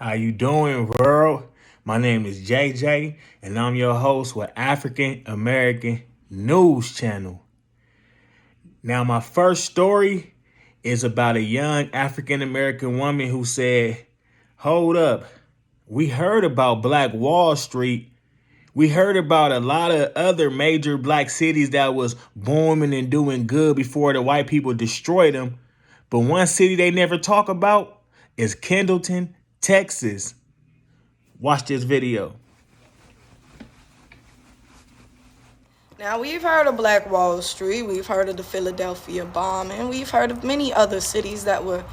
How you doing, world? My name is JJ, and I'm your host with African American News Channel. Now, my first story is about a young African American woman who said, "Hold up, we heard about Black Wall Street. We heard about a lot of other major black cities that was booming and doing good before the white people destroyed them. But one city they never talk about is Kendleton, Texas." Watch this video. Now, we've heard of Black Wall Street, we've heard of the Philadelphia bombing, we've heard of many other cities that were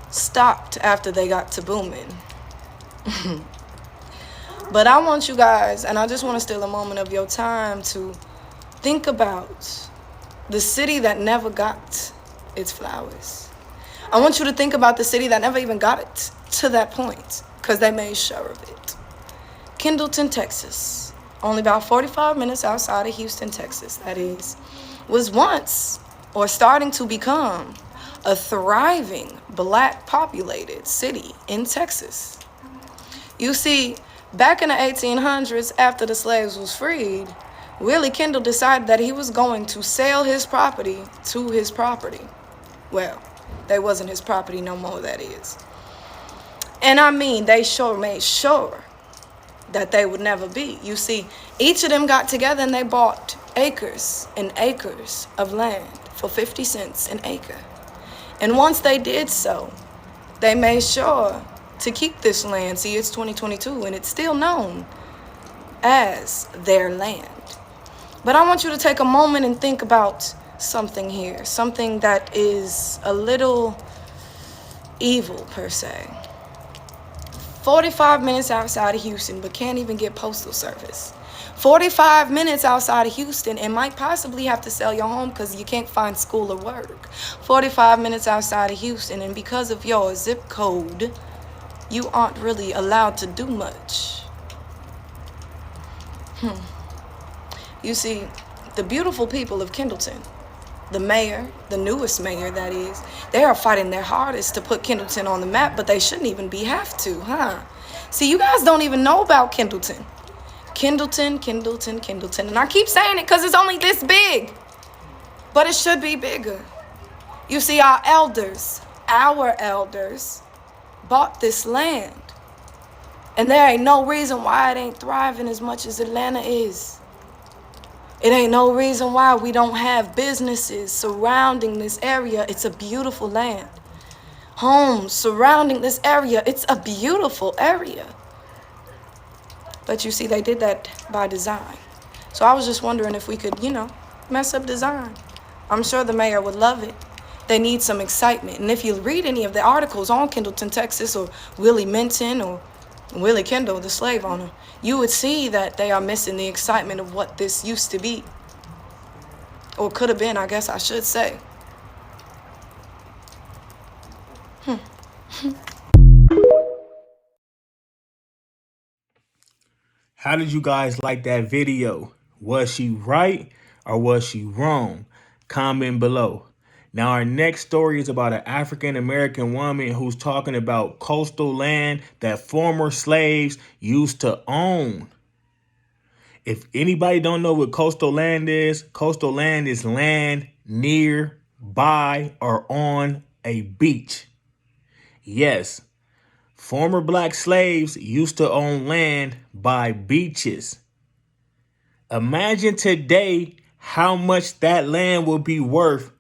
stopped after they got to booming. But I want you guys, and I just want to steal a moment of your time to think about the city that never got its flowers. I want you to think about the city that never even got it to that point, because they made sure of it. Kendleton, Texas, only about 45 minutes outside of Houston, Texas, that is, was once, or starting to become, a thriving black populated city in Texas. You see, back in the 1800s, after the slaves was freed, Willie Kendall decided that he was going to sell his property to his property. Well, they wasn't his property no more, that is. And I mean, they sure made sure that they would never be. You see, each of them got together and they bought acres and acres of land for 50 cents an acre. And once they did so, they made sure to keep this land. See, it's 2022 and it's still known as their land. But I want you to take a moment and think about something here, something that is a little evil per se. 45 minutes outside of Houston, but can't even get postal service. 45 minutes outside of Houston and might possibly have to sell your home because you can't find school or work. 45 minutes outside of Houston, and because of your zip code, you aren't really allowed to do much. You see, the beautiful people of Kendleton, the mayor, the newest mayor that is, they are fighting their hardest to put Kendleton on the map, but they shouldn't even have to, huh? See, you guys don't even know about Kendleton. Kendleton. And I keep saying it because it's only this big, but it should be bigger. You see, our elders bought this land. And there ain't no reason why it ain't thriving as much as Atlanta is. It ain't no reason why we don't have businesses surrounding this area. It's a beautiful land. Homes surrounding this area. It's a beautiful area. But you see, they did that by design. So I was just wondering if we could, mess up design. I'm sure the mayor would love it. They need some excitement. And if you read any of the articles on Kendleton, Texas, or Willie Minton, or Willie Kendall, the slave owner, you would see that they are missing the excitement of what this used to be. Or could have been, I guess I should say. How did you guys like that video? Was she right or was she wrong? Comment below. Now, our next story is about an African American woman who's talking about coastal land that former slaves used to own. If anybody don't know what coastal land is land near, by, or on a beach. Yes, former black slaves used to own land by beaches. Imagine today how much that land would be worth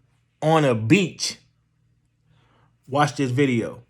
on a beach. Watch this video.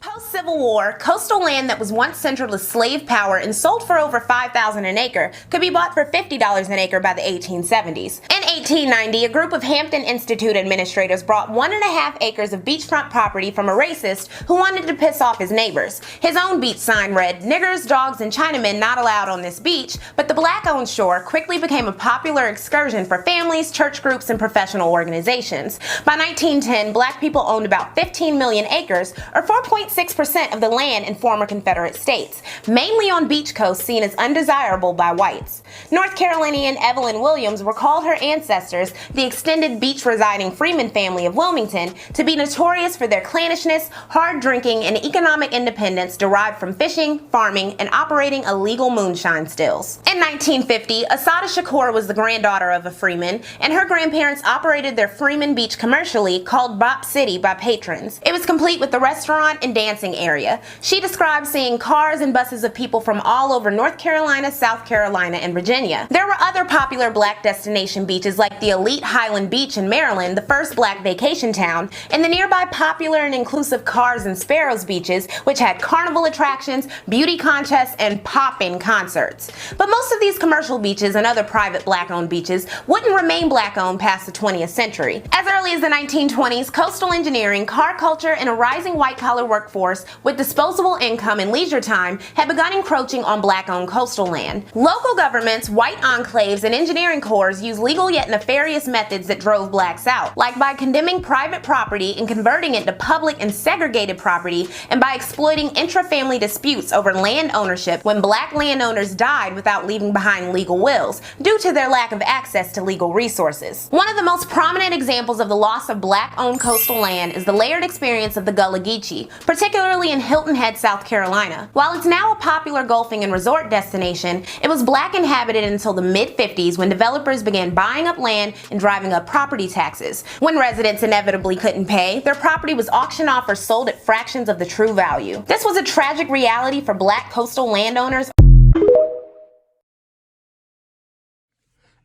Post-Civil War, coastal land that was once central to slave power and sold for over $5,000 an acre could be bought for $50 an acre by the 1870s. In 1890, a group of Hampton Institute administrators brought 1.5 acres of beachfront property from a racist who wanted to piss off his neighbors. His own beach sign read, "Niggers, dogs, and Chinamen not allowed on this beach," but the black-owned shore quickly became a popular excursion for families, church groups, and professional organizations. By 1910, black people owned about 15 million acres, or 4.6% 50% of the land in former Confederate states, mainly on beach coasts seen as undesirable by whites. North Carolinian Evelyn Williams recalled her ancestors, the extended beach-residing Freeman family of Wilmington, to be notorious for their clannishness, hard drinking, and economic independence derived from fishing, farming, and operating illegal moonshine stills. In 1950, Assata Shakur was the granddaughter of a Freeman, and her grandparents operated their Freeman Beach commercially, called Bop City by patrons. It was complete with the restaurant and dancing area. She described seeing cars and buses of people from all over North Carolina, South Carolina, and Virginia. There were other popular black destination beaches like the elite Highland Beach in Maryland, the first black vacation town, and the nearby popular and inclusive Cars and Sparrows beaches, which had carnival attractions, beauty contests, and pop-in concerts. But most of these commercial beaches and other private black-owned beaches wouldn't remain black-owned past the 20th century. As early as the 1920s, coastal engineering, car culture, and a rising white-collar workforce with disposable income and leisure time had begun encroaching on black-owned coastal land. Local governments, white enclaves, and engineering corps used legal yet nefarious methods that drove blacks out, like by condemning private property and converting it to public and segregated property, and by exploiting intra-family disputes over land ownership when black landowners died without leaving behind legal wills, due to their lack of access to legal resources. One of the most prominent examples of the loss of black-owned coastal land is the layered experience of the Gullah Geechee, particularly in Hilton Head, South Carolina. While it's now a popular golfing and resort destination, it was black inhabited until the mid-50s when developers began buying up land and driving up property taxes. When residents inevitably couldn't pay, their property was auctioned off or sold at fractions of the true value. This was a tragic reality for black coastal landowners.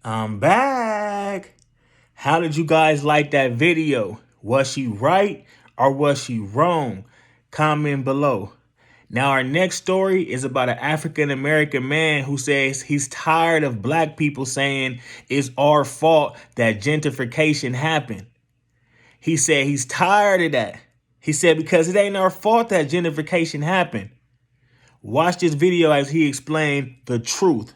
I'm back. How did you guys like that video? Was she right or was she wrong? Comment below. Now our next story is about an African American man who says he's tired of black people saying it's our fault that gentrification happened. He said he's tired of that. He said because it ain't our fault that gentrification happened. Watch this video as he explained the truth.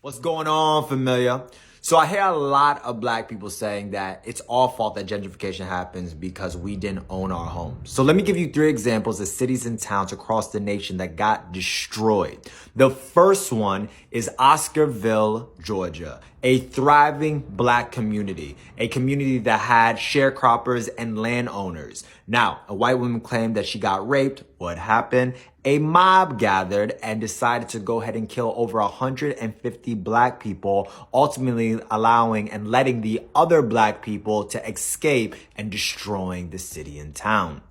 What's going on, familia? So I hear a lot of black people saying that it's our fault that gentrification happens because we didn't own our homes. So let me give you 3 examples of cities and towns across the nation that got destroyed. The first one is Oscarville, Georgia, a thriving black community, a community that had sharecroppers and landowners. Now, a white woman claimed that she got raped. What happened? A mob gathered and decided to go ahead and kill over 150 black people, ultimately allowing and letting the other black people to escape and destroying the city and town.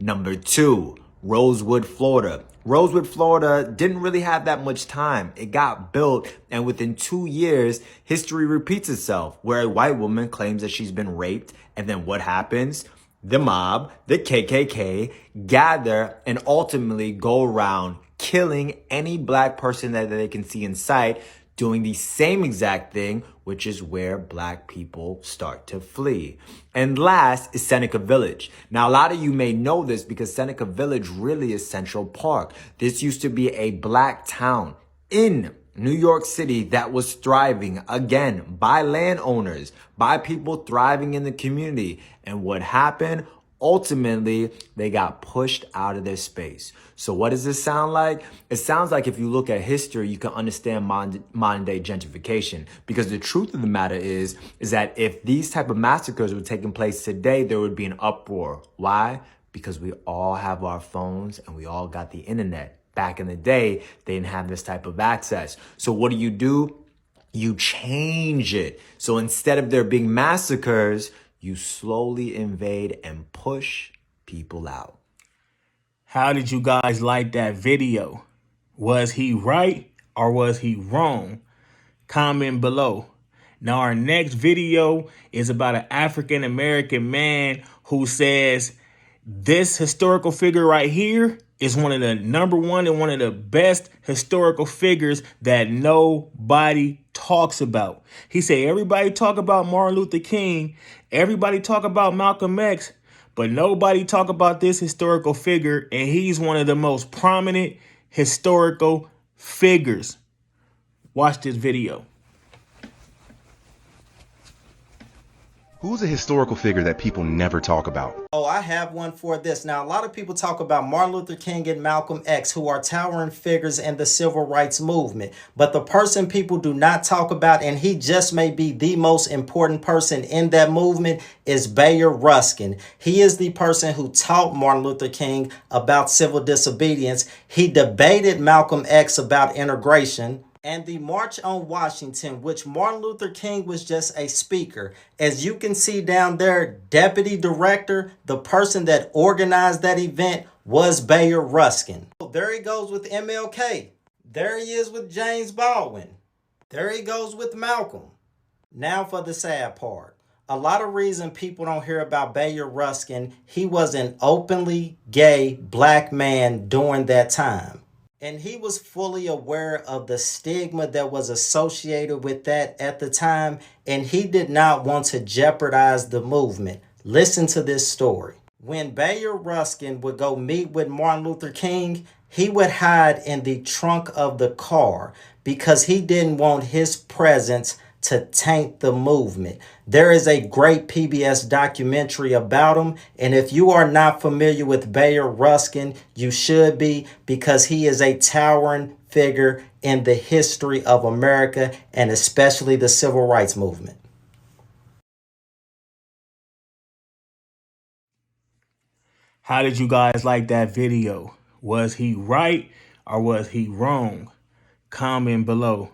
Number 2, Rosewood, Florida. Rosewood, Florida didn't really have that much time. It got built, and within 2 years, history repeats itself, where a white woman claims that she's been raped, and then what happens? The mob, the KKK, gather and ultimately go around killing any black person that they can see in sight, doing the same exact thing, which is where black people start to flee. And last is Seneca Village. Now, a lot of you may know this because Seneca Village really is Central Park. This used to be a black town in New York City that was thriving, again, by landowners, by people thriving in the community. And what happened? Ultimately, they got pushed out of their space. So what does this sound like? It sounds like if you look at history, you can understand modern day gentrification. Because the truth of the matter is that if these type of massacres were taking place today, there would be an uproar. Why? Because we all have our phones and we all got the internet. Back in the day, they didn't have this type of access. So what do? You change it. So instead of there being massacres, you slowly invade and push people out. How did you guys like that video? Was he right or was he wrong? Comment below. Now our next video is about an African American man who says this historical figure right here is one of the number one and one of the best historical figures that nobody talks about. He said everybody talk about Martin Luther King, everybody talk about Malcolm X, but nobody talk about this historical figure, and he's one of the most prominent historical figures. Watch this video. Who's a historical figure that people never talk about? Oh, I have one for this. Now, a lot of people talk about Martin Luther King and Malcolm X, who are towering figures in the civil rights movement. But the person people do not talk about, and he just may be the most important person in that movement, is Bayard Rustin. He is the person who taught Martin Luther King about civil disobedience. He debated Malcolm X about integration. And the March on Washington, which Martin Luther King was just a speaker. As you can see down there, deputy director, the person that organized that event was Bayard Rustin. There he goes with MLK. There he is with James Baldwin. There he goes with Malcolm. Now for the sad part. A lot of reason people don't hear about Bayard Rustin, he was an openly gay black man during that time. And he was fully aware of the stigma that was associated with that at the time, and he did not want to jeopardize the movement. Listen to this story. When Bayard Rustin would go meet with Martin Luther King, he would hide in the trunk of the car because he didn't want his presence to taint the movement. There is a great PBS documentary about him, and if you are not familiar with Bayard Rustin, you should be, because he is a towering figure in the history of America and especially the civil rights movement. How did you guys like that video? Was he right or was he wrong? Comment below.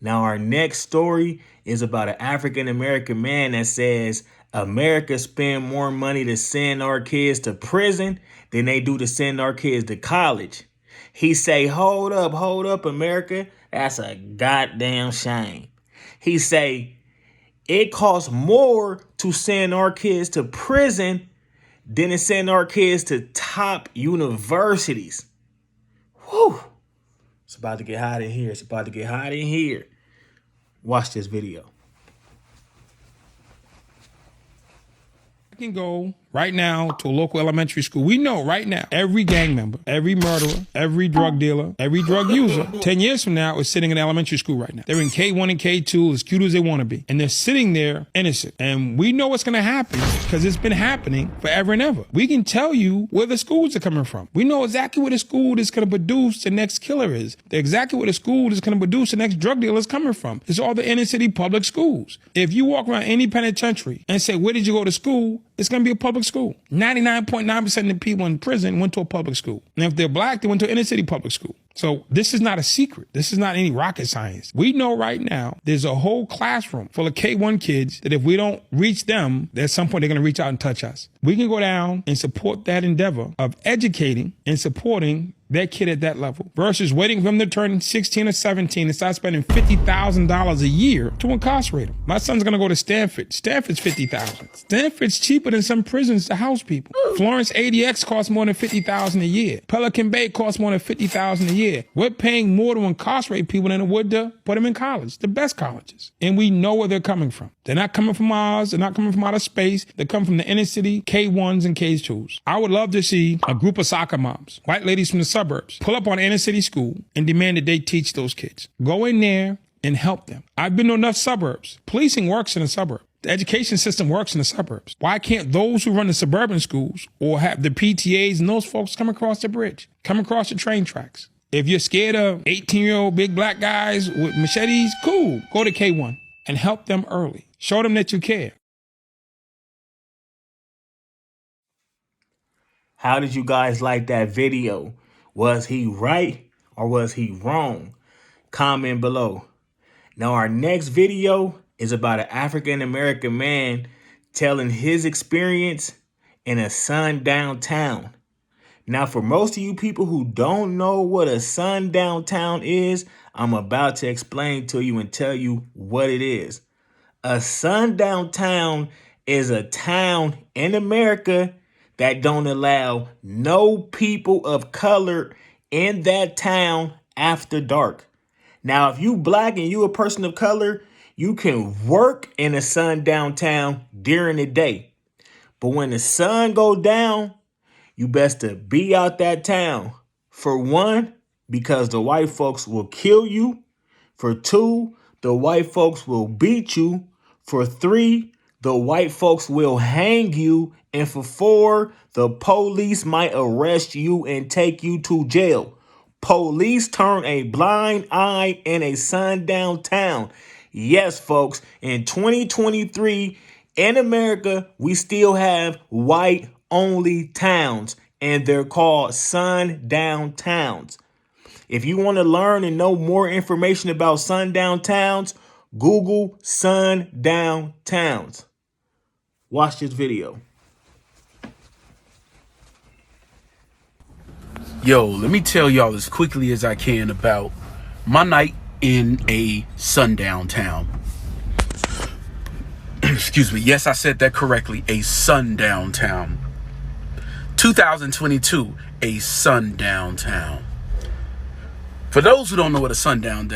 Now, our next story is about an African-American man that says America spend more money to send our kids to prison than they do to send our kids to college. He say, hold up, America. That's a goddamn shame. He say, it costs more to send our kids to prison than to send our kids to top universities. Whew. It's about to get hot in here. It's about to get hot in here. Watch this video. I can go right now to a local elementary school. We know right now every gang member, every murderer, every drug dealer, every drug user 10 years from now is sitting in elementary school right now. They're in K1 and K2 as cute as they want to be. And they're sitting there innocent. And we know what's going to happen because it's been happening forever and ever. We can tell you where the schools are coming from. We know exactly where the school that's going to produce the next killer is. Exactly where the school that's going to produce the next drug dealer is coming from. It's all the inner city public schools. If you walk around any penitentiary and say, where did you go to school? It's going to be a public school. 99.9% of the people in prison went to a public school. And if they're black, they went to an inner city public school. So this is not a secret. This is not any rocket science. We know right now there's a whole classroom full of K1 kids that if we don't reach them, at some point they're going to reach out and touch us. We can go down and support that endeavor of educating and supporting that kid at that level versus waiting for them to turn 16 or 17 and start spending $50,000 a year to incarcerate them. My son's going to go to Stanford. Stanford's $50,000. Stanford's cheaper than some prisons to house people. Florence ADX costs more than $50,000 a year. Pelican Bay costs more than $50,000 a year. We're paying more to incarcerate people than it would to put them in college, the best colleges. And we know where they're coming from. They're not coming from Mars. They're not coming from outer space. They come from the inner city, K1s and K2s. I would love to see a group of soccer moms, white ladies from the suburbs, pull up on inner city school and demand that they teach those kids. Go in there and help them. I've been to enough suburbs. Policing works in the suburbs. The education system works in the suburbs. Why can't those who run the suburban schools or have the PTAs and those folks come across the bridge, come across the train tracks? If you're scared of 18-year-old big black guys with machetes, cool. Go to K1 and help them early. Show them that you care. How did you guys like that video? Was he right or was he wrong? Comment below. Now, our next video is about an African-American man telling his experience in a sundown town. Now, for most of you people who don't know what a sundown town is, I'm about to explain to you and tell you what it is. A sundown town is a town in America that don't allow no people of color in that town after dark. Now, if you black and you a person of color, you can work in a sundown town during the day. But when the sun go down, you best to be out that town. For one, because the white folks will kill you. For two, the white folks will beat you. For three, the white folks will hang you, and for 4, the police might arrest you and take you to jail. Police turn a blind eye in a sundown town. Yes, folks, in 2023 in America, we still have white-only towns, and they're called sundown towns. If you want to learn and know more information about sundown towns, Google sundown towns. Watch this video. Yo, let me tell y'all as quickly as I can about my night in a sundown town. Excuse me. Yes, I said that correctly. A sundown town. 2022, a sundown town. For those who don't know what a sundown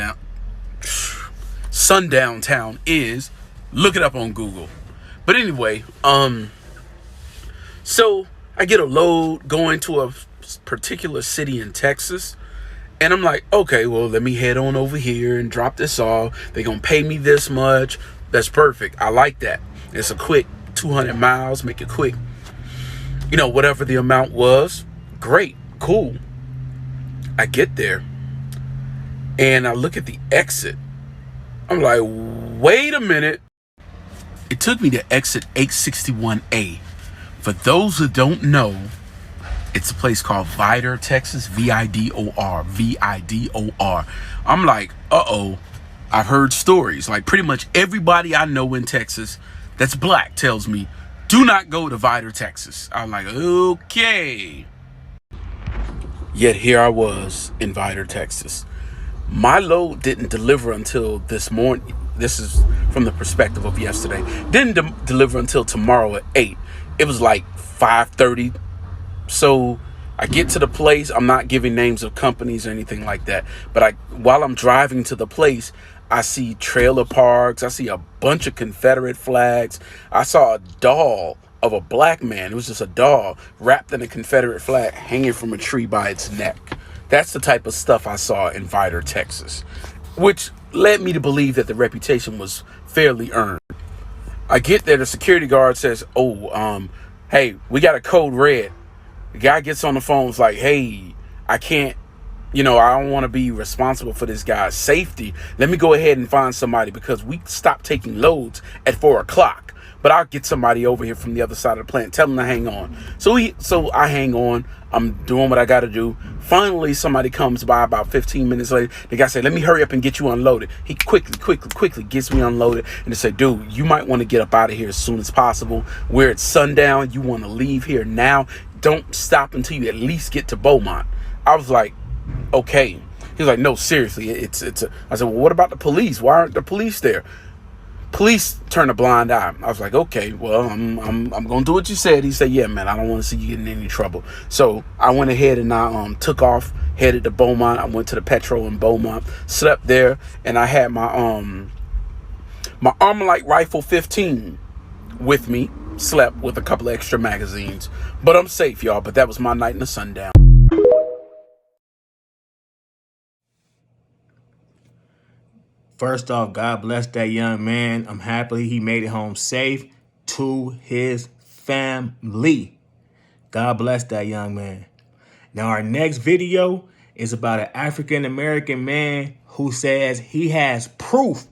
town is, look it up on Google. But anyway, so I get a load going to a particular city in Texas, and I'm like, okay, well, let me head on over here and drop this off. They're gonna pay me this much. That's perfect. I like that. It's a quick 200 miles, make it quick. You know, whatever the amount was, great, cool. I get there and I look at the exit. I'm like, wait a minute. It took me to exit 861A. For those who don't know, it's a place called Vidor, Texas, Vidor, Vidor. I'm like, uh-oh, I've heard stories. Like pretty much everybody I know in Texas that's black tells me, do not go to Vidor, Texas. I'm like, okay. Yet here I was in Vidor, Texas. My load didn't deliver until this morning. This is from the perspective of yesterday. Didn't deliver until tomorrow at 8. It was like 5:30. So I get to the place. I'm not giving names of companies or anything like that. But while I'm driving to the place, I see trailer parks. I see a bunch of Confederate flags. I saw a doll of a black man. It was just a doll wrapped in a Confederate flag hanging from a tree by its neck. That's the type of stuff I saw in Vidor, Texas, which led me to believe that the reputation was fairly earned. I get there. The security guard says, hey, we got a code red. The guy gets on the phone. It's like, hey, I can't, I don't want to be responsible for this guy's safety. Let me go ahead and find somebody because we stopped taking loads at 4 o'clock. But I'll get somebody over here from the other side of the plant. Tell them to hang on. So I hang on. I'm doing what I got to do. Finally, somebody comes by about 15 minutes later. The guy said, let me hurry up and get you unloaded. He quickly gets me unloaded. And they said, dude, you might want to get up out of here as soon as possible. We're at sundown. You want to leave here now. Don't stop until you at least get to Beaumont. I was like, okay. He was like, no, seriously. I said, well, what about the police? Why aren't the police there? Police turned a blind eye. I was like, okay, well, I'm gonna do what you said. He said, yeah, man, I don't want to see you getting in any trouble. So I went ahead and I took off, headed to Beaumont. I went to the Petro in Beaumont, slept there, and I had my Armalite Rifle 15 with me. Slept with a couple of extra magazines, but I'm safe, y'all. But that was my night in the sundown. First off, God bless that young man. I'm happy he made it home safe to his family. God bless that young man. Now, our next video is about an African-American man who says he has proof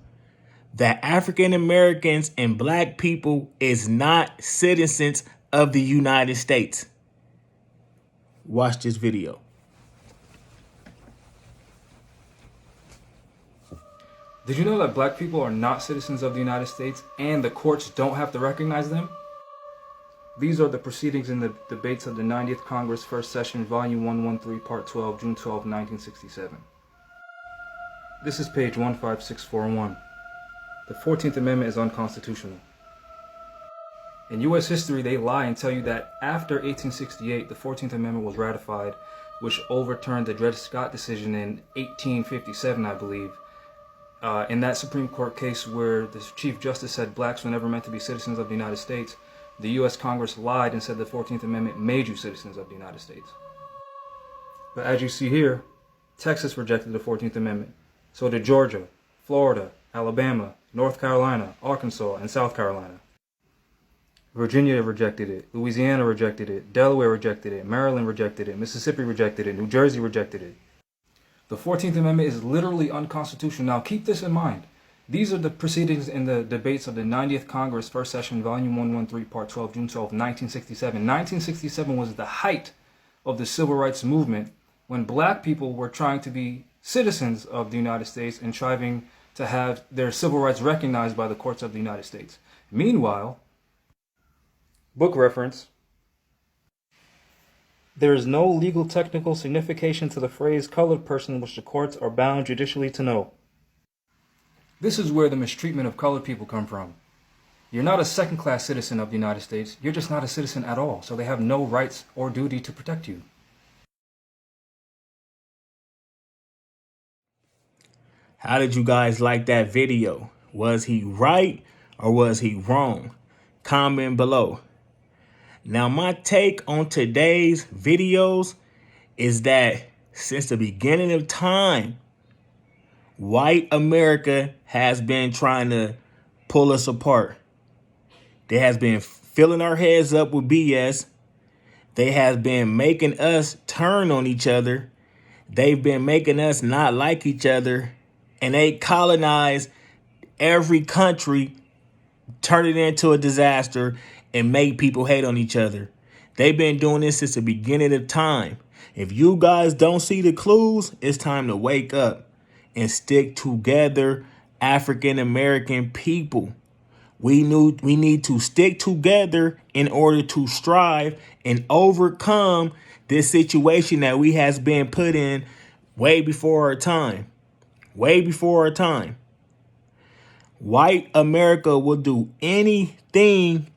that African Americans and black people is not citizens of the United States. Watch this video. Did you know that black people are not citizens of the United States and the courts don't have to recognize them? These are the proceedings in the debates of the 90th Congress, First Session, Volume 113, Part 12, June 12, 1967. This is page 15641. The 14th Amendment is unconstitutional. In U.S. history, they lie and tell you that after 1868, the 14th Amendment was ratified, which overturned the Dred Scott decision in 1857, I believe. In that Supreme Court case where the Chief Justice said blacks were never meant to be citizens of the United States, the U.S. Congress lied and said the 14th Amendment made you citizens of the United States. But as you see here, Texas rejected the 14th Amendment. So did Georgia, Florida, Alabama, North Carolina, Arkansas, and South Carolina. Virginia rejected it. Louisiana rejected it. Delaware rejected it. Maryland rejected it. Mississippi rejected it. New Jersey rejected it. The 14th Amendment is literally unconstitutional. Now, keep this in mind. These are the proceedings in the debates of the 90th Congress, First Session, Volume 113, Part 12, June 12, 1967. 1967 was the height of the Civil Rights Movement when black people were trying to be citizens of the United States and striving to have their civil rights recognized by the courts of the United States. Meanwhile, book reference, there is no legal technical signification to the phrase colored person which the courts are bound judicially to know. This is where the mistreatment of colored people come from. You're not a second-class citizen of the United States. You're just not a citizen at all, so they have no rights or duty to protect you. How did you guys like that video? Was he right or was he wrong? Comment below. Now, my take on today's videos is that since the beginning of time, white America has been trying to pull us apart. They has been filling our heads up with BS. They has been making us turn on each other. They've been making us not like each other. And they colonized every country, turn it into a disaster, and make people hate on each other. They've been doing this since the beginning of time. If you guys don't see the clues, it's time to wake up and stick together, African American people. We need to stick together in order to strive and overcome this situation that we has been put in way before our time. Way before our time. White America will do anything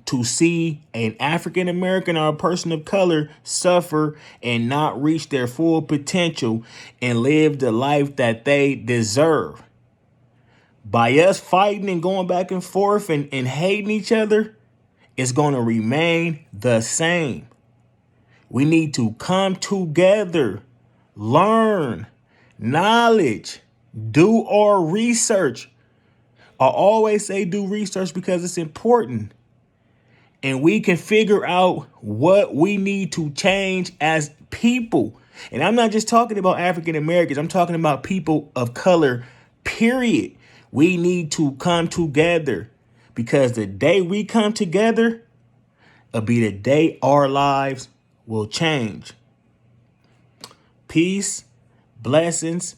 to see an African American or a person of color suffer and not reach their full potential and live the life that they deserve. By us fighting and going back and forth and hating each other, it's going to remain the same. We need to come together, learn, knowledge, do our research. I always say do research because it's important. And we can figure out what we need to change as people. And I'm not just talking about African Americans. I'm talking about people of color, period. We need to come together because the day we come together will be the day our lives will change. Peace, blessings,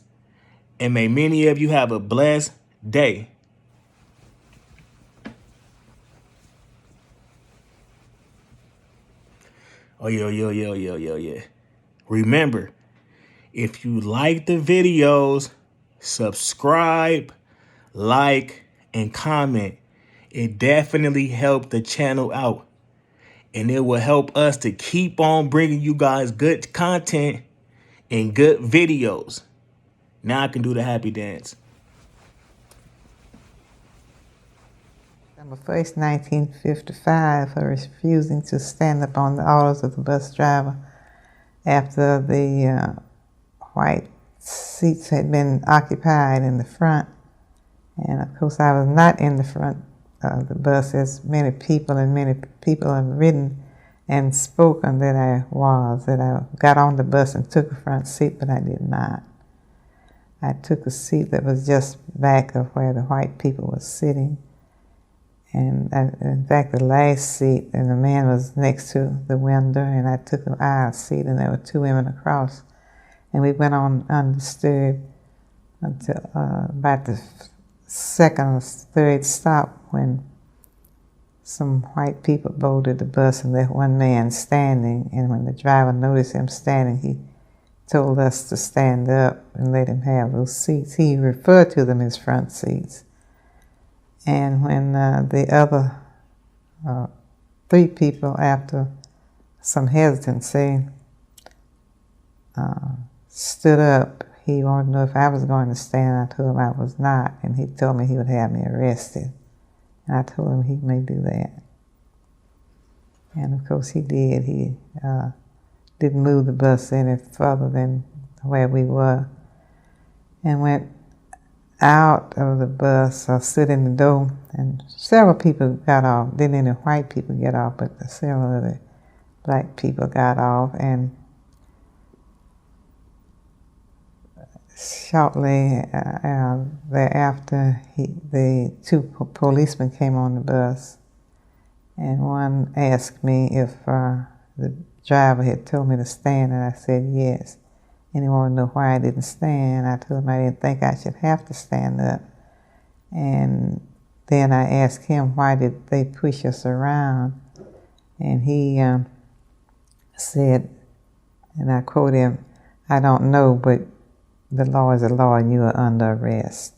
and may many of you have a blessed day. Oh, yeah. Remember, if you like the videos, subscribe, like, and comment. It definitely helped the channel out. And it will help us to keep on bringing you guys good content and good videos. Now I can do the happy dance. December 1st, 1955, for refusing to stand up on the orders of the bus driver after the white seats had been occupied in the front. And of course, I was not in the front of the bus, as many people have written and spoken that I got on the bus and took a front seat, but I did not. I took a seat that was just back of where the white people were sitting. And in fact, the last seat, and the man was next to the window, and I took an aisle seat, and there were two women across. And we went on undisturbed until about the second or third stop, when some white people boarded the bus and left one man standing. And when the driver noticed him standing, he told us to stand up and let him have those seats. He referred to them as front seats. And when the other three people, after some hesitancy, stood up, he wanted to know if I was going to stand. I told him I was not, and he told me he would have me arrested. And I told him he may do that. And of course he did. He didn't move the bus any further than where we were, and went out of the bus or stood in the door, and several people got off. Didn't any white people get off, but several of the black people got off. And shortly thereafter, the two policemen came on the bus, and one asked me if the driver had told me to stand, and I said yes. And he wanted to know why I didn't stand. I told him I didn't think I should have to stand up. And then I asked him, why did they push us around? And he said, and I quote him, "I don't know, but the law is the law and you are under arrest."